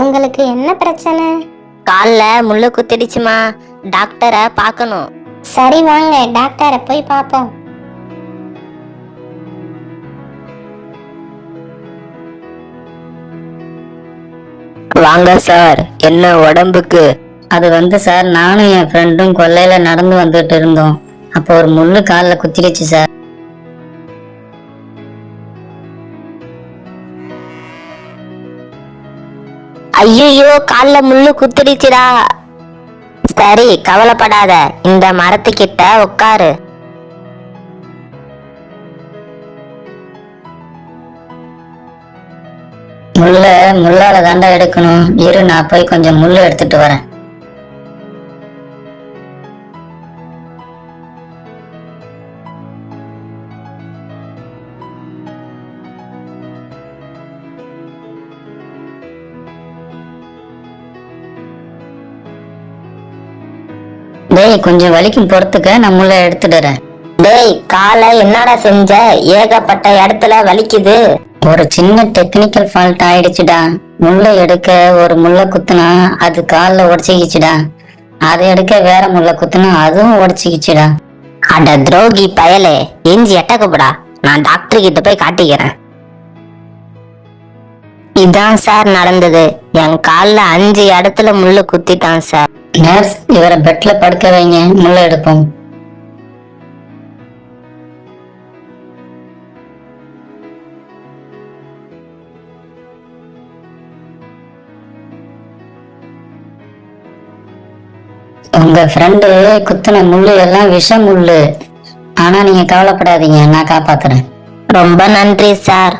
உங்களுக்கு என்ன பிரச்சனை? கால்ல முள்ளு குத்திடுச்சுமா, டாக்டரை பார்க்கணும். சரி வாங்க டாக்டரை போய் பார்ப்போம். வாங்க சார், என்ன உடம்புக்கு? அது சார், நானும் என் ஃப்ரெண்டும் கொல்லையில நடந்து வந்துட்டு இருந்தோம். அப்போ ஒரு முள்ளு காலில் குத்திடுச்சு சார். ஐயோ, கால்ல முள்ளு குத்திடுச்சுடா. சரி, கவலைப்படாத, இந்த மரத்துக்கிட்ட உட்காரு. முள்ளால தாண்டா எடுக்கணும். இரு, நான் போய் கொஞ்சம் முள்ளு எடுத்துட்டு வரேன். டேய், கொஞ்சம் வலிக்கும் பொறுத்துக்க, நான் முள்ள எடுத்துடுறேன். டேய், காலை என்னடா செஞ்ச? ஏகப்பட்ட இடத்துல வலிக்குது. ஒரு சின்ன டெக்னிக்கல் ஃபால்ட் ஆயிடுச்சுடா. முள்ளை எடுக்க ஒரு முள்ளை குத்துனா அது காலில் உடச்சிக்கிச்சுடா. அதை எடுக்க வேற முள்ளை குத்துனா அதுவும் உடச்சிக்கிச்சுடா. அட துரோகி பயலே, எஞ்சி எட்டக்கப்படா. நான் டாக்டர் கிட்ட போய் காட்டிக்கிறேன். இதான் சார் நடந்தது. என் கால்ல 5 இடத்துல முள்ளு குத்திட்டான் சார். நர்ஸ், இவரை பெட்ல படுக்க வைங்க, முள்ளை எடுப்போம். உங்க ஃப்ரெண்டு குத்துன முள்ளு எல்லாம் விஷ முள்ளு. ஆனா நீங்க கவலைப்படாதீங்க, நான் காப்பாத்துறேன். ரொம்ப நன்றி சார்.